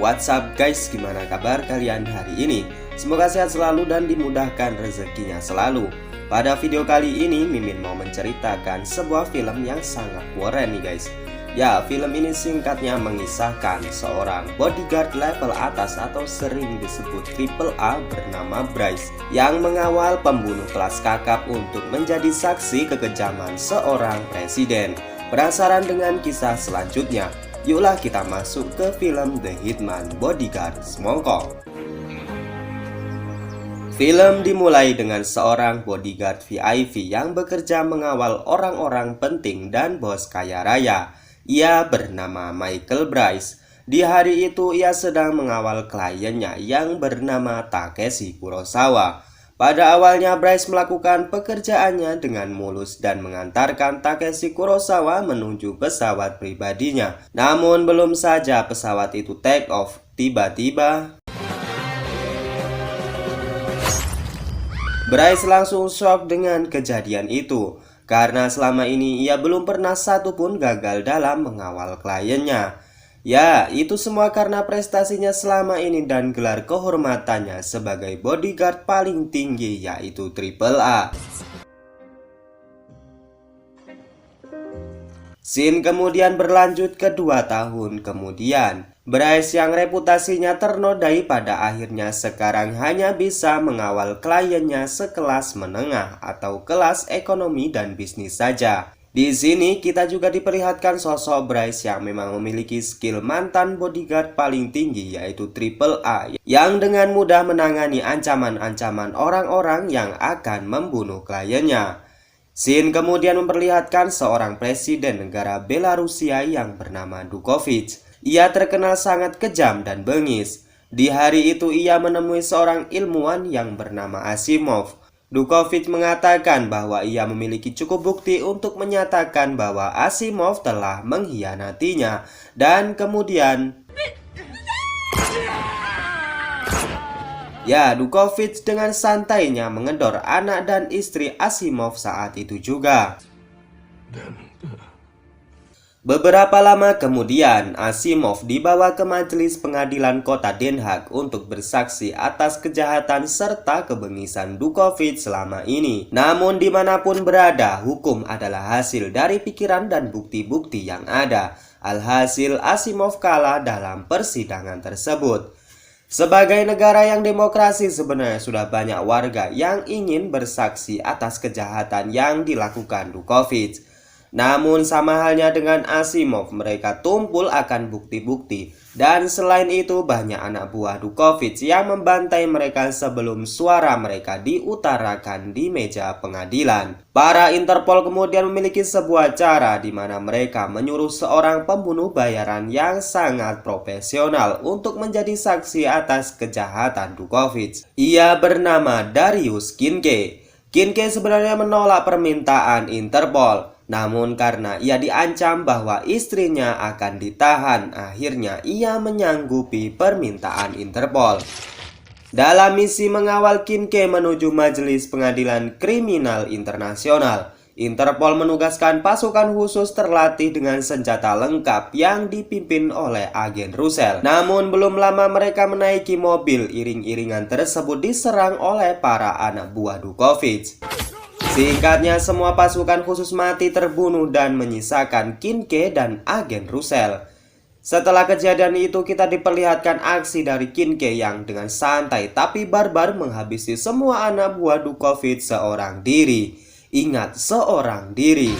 what's up guys, gimana kabar kalian hari ini? Semoga sehat selalu dan dimudahkan rezekinya selalu. Pada video kali ini Mimin mau menceritakan sebuah film yang sangat keren nih guys. Ya, film ini singkatnya mengisahkan seorang bodyguard level atas atau sering disebut triple A bernama Bryce yang mengawal pembunuh kelas kakap untuk menjadi saksi kekejaman seorang presiden. Penasaran dengan kisah selanjutnya? Yuklah kita masuk ke film The Hitman Bodyguard Semongko. Film dimulai dengan seorang bodyguard VIP yang bekerja mengawal orang-orang penting dan bos kaya raya. Ia bernama Michael Bryce. Di hari itu ia sedang mengawal kliennya yang bernama Takeshi Kurosawa. Pada awalnya Bryce melakukan pekerjaannya dengan mulus dan mengantarkan Takeshi Kurosawa menuju pesawat pribadinya. Namun belum saja pesawat itu take off, tiba-tiba Bryce langsung shock dengan kejadian itu, karena selama ini ia belum pernah satupun gagal dalam mengawal kliennya. Ya, itu semua karena prestasinya selama ini dan gelar kehormatannya sebagai bodyguard paling tinggi, yaitu Triple A. Scene kemudian berlanjut ke 2 tahun kemudian. Bryce yang reputasinya ternodai pada akhirnya sekarang hanya bisa mengawal kliennya sekelas menengah atau kelas ekonomi dan bisnis saja. Di sini kita juga diperlihatkan sosok Bryce yang memang memiliki skill mantan bodyguard paling tinggi, yaitu Triple A, yang dengan mudah menangani ancaman-ancaman orang-orang yang akan membunuh kliennya. Scene kemudian memperlihatkan seorang presiden negara Belarusia yang bernama Dukovich. Ia terkenal sangat kejam dan bengis. Di hari itu ia menemui seorang ilmuwan yang bernama Asimov. Dukovich mengatakan bahwa ia memiliki cukup bukti untuk menyatakan bahwa Asimov telah mengkhianatinya, dan kemudian Dukovich dengan santainya mengendor anak dan istri Asimov saat itu juga. Beberapa lama kemudian, Asimov dibawa ke majelis pengadilan kota Den Haag untuk bersaksi atas kejahatan serta kebengisan Dukovich selama ini. Namun dimanapun berada, hukum adalah hasil dari pikiran dan bukti-bukti yang ada. Alhasil Asimov kalah dalam persidangan tersebut. Sebagai negara yang demokrasi, sebenarnya sudah banyak warga yang ingin bersaksi atas kejahatan yang dilakukan Dukovich. Namun sama halnya dengan Asimov, mereka tumpul akan bukti-bukti. Dan selain itu banyak anak buah Dukovich yang membantai mereka sebelum suara mereka diutarakan di meja pengadilan. Para Interpol kemudian memiliki sebuah cara di mana mereka menyuruh seorang pembunuh bayaran yang sangat profesional untuk menjadi saksi atas kejahatan Dukovich. Ia bernama Darius Kinke. Kinke sebenarnya menolak permintaan Interpol. Namun karena ia diancam bahwa istrinya akan ditahan, akhirnya ia menyanggupi permintaan Interpol. Dalam misi mengawal Kinke menuju majelis pengadilan kriminal internasional, Interpol menugaskan pasukan khusus terlatih dengan senjata lengkap yang dipimpin oleh agen Russell. Namun belum lama mereka menaiki mobil, iring-iringan tersebut diserang oleh para anak buah Dukovich. Singkatnya, semua pasukan khusus mati terbunuh dan menyisakan Kinke dan agen Russell. Setelah kejadian itu kita diperlihatkan aksi dari Kinke yang dengan santai tapi barbar menghabisi semua anak buah Dukovich seorang diri. Ingat, seorang diri.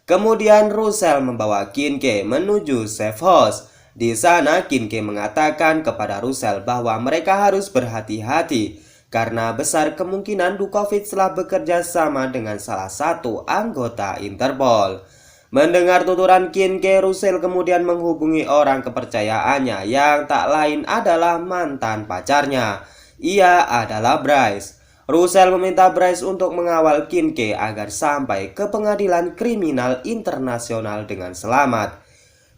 Kemudian Russell membawa Kinke menuju safe house. Di sana Kinke mengatakan kepada Russell bahwa mereka harus berhati-hati karena besar kemungkinan Dukovich telah bekerja sama dengan salah satu anggota Interpol. Mendengar tuturan Kinke, Russell kemudian menghubungi orang kepercayaannya yang tak lain adalah mantan pacarnya. Ia adalah Bryce. Russell meminta Bryce untuk mengawal Kinke agar sampai ke pengadilan kriminal internasional dengan selamat.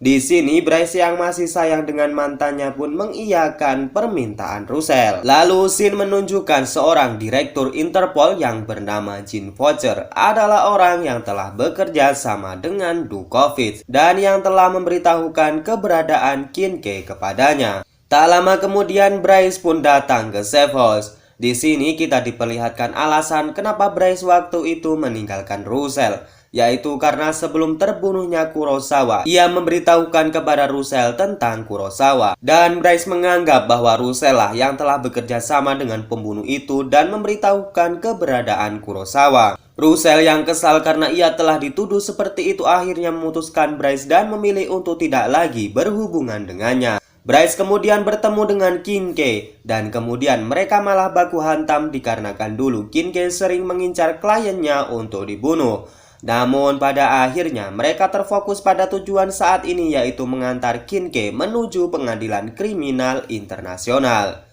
Di sini Bryce yang masih sayang dengan mantannya pun mengiyakan permintaan Russell. Lalu scene menunjukkan seorang direktur Interpol yang bernama Gene Fletcher adalah orang yang telah bekerja sama dengan Dukovic dan yang telah memberitahukan keberadaan Kincaid kepadanya. Tak lama kemudian Bryce pun datang ke safe house. Di sini kita diperlihatkan alasan kenapa Bryce waktu itu meninggalkan Russell, yaitu karena sebelum terbunuhnya Kurosawa, ia memberitahukan kepada Russell tentang Kurosawa. Dan Bryce menganggap bahwa Russell lah yang telah bekerja sama dengan pembunuh itu dan memberitahukan keberadaan Kurosawa. Russell yang kesal karena ia telah dituduh seperti itu akhirnya memutuskan Bryce dan memilih untuk tidak lagi berhubungan dengannya. Bryce kemudian bertemu dengan Kincaid dan kemudian mereka malah baku hantam dikarenakan dulu Kincaid sering mengincar kliennya untuk dibunuh. Namun pada akhirnya mereka terfokus pada tujuan saat ini, yaitu mengantar Kincaid menuju pengadilan kriminal internasional.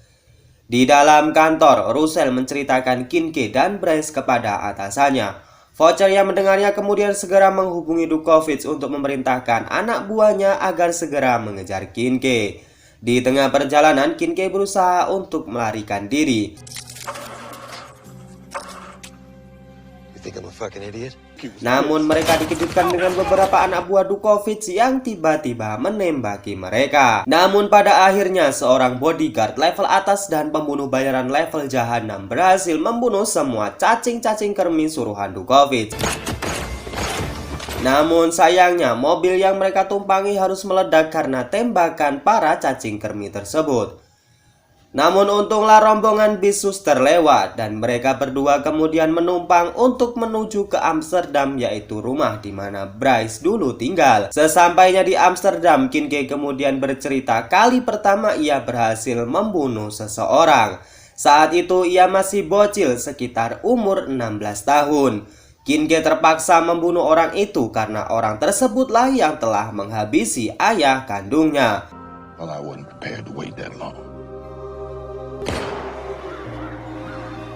Di dalam kantor, Russell menceritakan Kincaid dan Bryce kepada atasannya. Fletcher yang mendengarnya kemudian segera menghubungi Dukovic untuk memerintahkan anak buahnya agar segera mengejar Kincaid. Di tengah perjalanan, Kincaid berusaha untuk melarikan diri. Namun mereka dikejutkan dengan beberapa anak buah Dukovic yang tiba-tiba menembaki mereka. Namun pada akhirnya seorang bodyguard level atas dan pembunuh bayaran level jahanam berhasil membunuh semua cacing-cacing kermi suruhan Dukovic. Namun sayangnya mobil yang mereka tumpangi harus meledak karena tembakan para cacing kermi tersebut. Namun untunglah rombongan bis suster lewat dan mereka berdua kemudian menumpang untuk menuju ke Amsterdam, yaitu rumah di mana Bryce dulu tinggal. Sesampainya di Amsterdam, Kincaid kemudian bercerita kali pertama ia berhasil membunuh seseorang. Saat itu ia masih bocil sekitar umur 16 tahun. Kincaid terpaksa membunuh orang itu karena orang tersebutlah yang telah menghabisi ayah kandungnya. Well, I wasn't prepared to wait that long.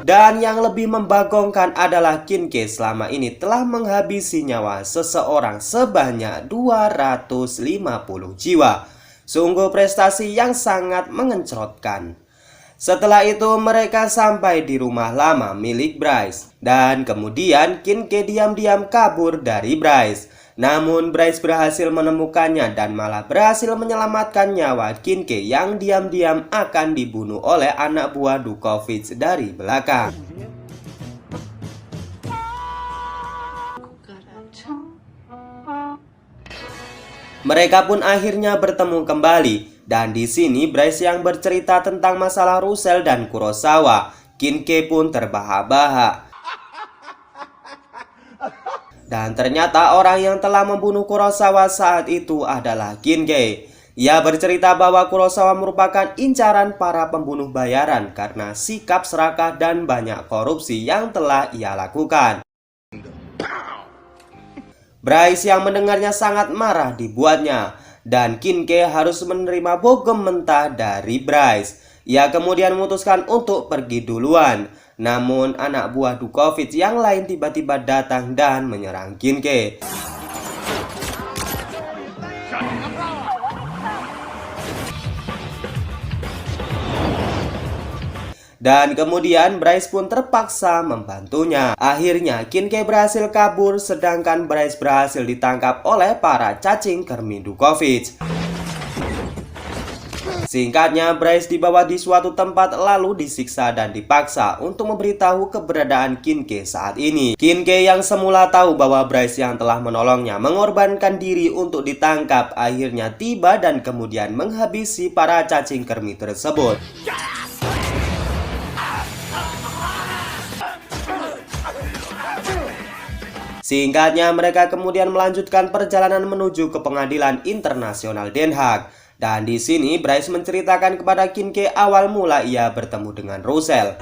Dan yang lebih membagongkan adalah Kincaid selama ini telah menghabisi nyawa seseorang sebanyak 250 jiwa. Sungguh prestasi yang sangat mengencrotkan. Setelah itu mereka sampai di rumah lama milik Bryce. Dan kemudian Kincaid diam-diam kabur dari Bryce. Namun Bryce berhasil menemukannya dan malah berhasil menyelamatkan nyawa Kincaid yang diam-diam akan dibunuh oleh anak buah Dukovic dari belakang. Mereka pun akhirnya bertemu kembali. Dan di sini Bryce yang bercerita tentang masalah Russell dan Kurosawa. Kincaid pun terbahak-bahak. Dan ternyata orang yang telah membunuh Kurosawa saat itu adalah Kincaid. Ia bercerita bahwa Kurosawa merupakan incaran para pembunuh bayaran karena sikap serakah dan banyak korupsi yang telah ia lakukan. Bryce yang mendengarnya sangat marah dibuatnya. Dan Kincaid harus menerima bogem mentah dari Bryce. Ia kemudian memutuskan untuk pergi duluan. Namun anak buah Dukovic yang lain tiba-tiba datang dan menyerang Kincaid. Dan kemudian Bryce pun terpaksa membantunya. Akhirnya Kincaid berhasil kabur sedangkan Bryce berhasil ditangkap oleh para cacing kermi Dukovic. Singkatnya, Bryce dibawa di suatu tempat lalu disiksa dan dipaksa untuk memberitahu keberadaan Kincaid saat ini. Kincaid yang semula tahu bahwa Bryce yang telah menolongnya mengorbankan diri untuk ditangkap akhirnya tiba dan kemudian menghabisi para cacing kermi tersebut. Singkatnya, mereka kemudian melanjutkan perjalanan menuju ke pengadilan internasional Den Haag. Dan di sini Bryce menceritakan kepada Kincaid awal mula ia bertemu dengan Russell.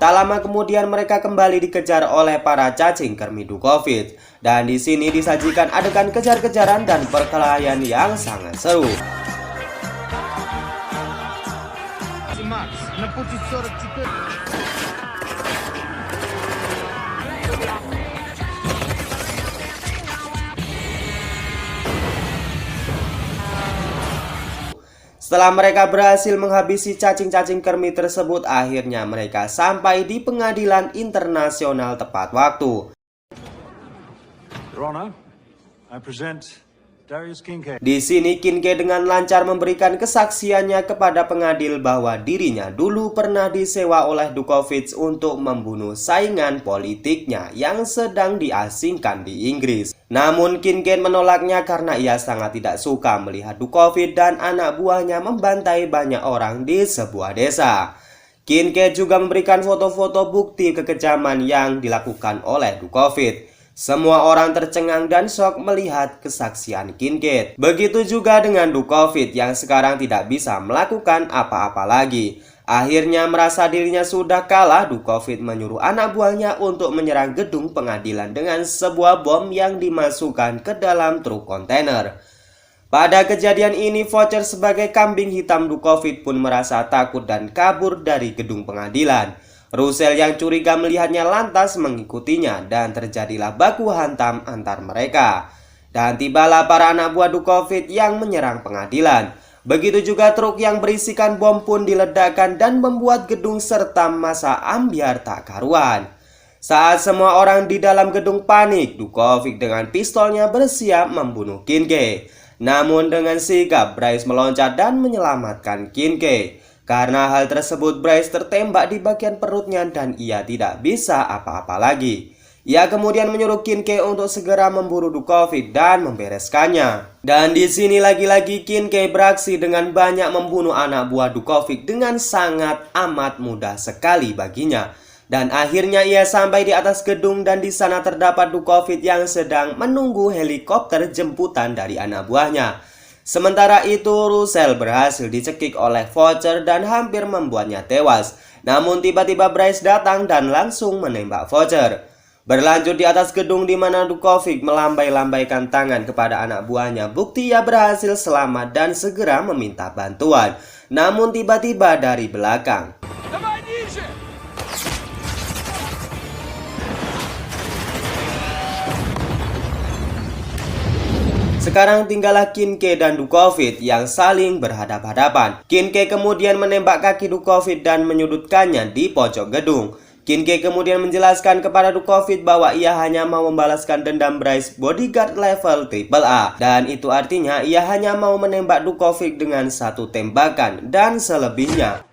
Tak lama kemudian mereka kembali dikejar oleh para cacing kermi Dukovic. Dan di sini disajikan adegan kejar-kejaran dan perkelahian yang sangat seru. Setelah mereka berhasil menghabisi cacing-cacing kermit tersebut, akhirnya mereka sampai di pengadilan internasional tepat waktu. Your Honor, I present Darius Kincaid. Di sini Kincaid dengan lancar memberikan kesaksiannya kepada pengadil bahwa dirinya dulu pernah disewa oleh Dukovic untuk membunuh saingan politiknya yang sedang diasingkan di Inggris. Namun Kincaid menolaknya karena ia sangat tidak suka melihat Dukovic dan anak buahnya membantai banyak orang di sebuah desa. Kincaid juga memberikan foto-foto bukti kekejaman yang dilakukan oleh Dukovic. Semua orang tercengang dan syok melihat kesaksian Kincaid. Begitu juga dengan Dukovic yang sekarang tidak bisa melakukan apa-apa lagi. Akhirnya merasa dirinya sudah kalah, Dukovic menyuruh anak buahnya untuk menyerang gedung pengadilan dengan sebuah bom yang dimasukkan ke dalam truk kontainer. Pada kejadian ini, Voucher sebagai kambing hitam Dukovic pun merasa takut dan kabur dari gedung pengadilan. Russell yang curiga melihatnya lantas mengikutinya dan terjadilah baku hantam antar mereka. Dan tibalah para anak buah Dukovic yang menyerang pengadilan. Begitu juga truk yang berisikan bom pun diledakkan dan membuat gedung serta massa ambyar tak karuan. Saat semua orang di dalam gedung panik, Dukovic dengan pistolnya bersiap membunuh Kincaid. Namun dengan sigap Bryce meloncat dan menyelamatkan Kincaid. Karena hal tersebut, Bryce tertembak di bagian perutnya dan ia tidak bisa apa-apa lagi. Ia kemudian menyuruh Kincaid untuk segera memburu Dukovic dan membereskannya. Dan di sini lagi-lagi Kincaid beraksi dengan banyak membunuh anak buah Dukovic dengan sangat amat mudah sekali baginya. Dan akhirnya ia sampai di atas gedung dan di sana terdapat Dukovic yang sedang menunggu helikopter jemputan dari anak buahnya. Sementara itu, Russell berhasil dicekik oleh Voucher dan hampir membuatnya tewas. Namun tiba-tiba Bryce datang dan langsung menembak Voucher. Berlanjut di atas gedung di mana Dukovic melambai-lambaikan tangan kepada anak buahnya, bukti ia berhasil selamat dan segera meminta bantuan. Namun tiba-tiba dari belakang, sekarang tinggallah Kincaid dan Dukovic yang saling berhadap-hadapan. Kincaid kemudian menembak kaki Dukovic dan menyudutkannya di pojok gedung. Kincaid kemudian menjelaskan kepada Dukovic bahwa ia hanya mau membalaskan dendam Bryce, bodyguard level AAA. Dan itu artinya ia hanya mau menembak Dukovic dengan satu tembakan dan selebihnya.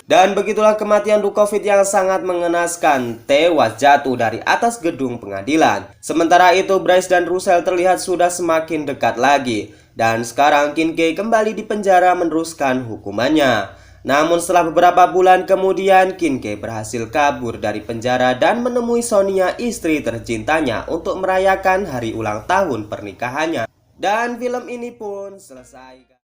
Dan begitulah kematian Dukovic yang sangat mengenaskan, tewas jatuh dari atas gedung pengadilan. Sementara itu Bryce dan Russell terlihat sudah semakin dekat lagi. Dan sekarang Kincaid kembali di penjara meneruskan hukumannya. Namun setelah beberapa bulan kemudian Kincaid berhasil kabur dari penjara dan menemui Sonia, istri tercintanya, untuk merayakan hari ulang tahun pernikahannya. Dan film ini pun selesai.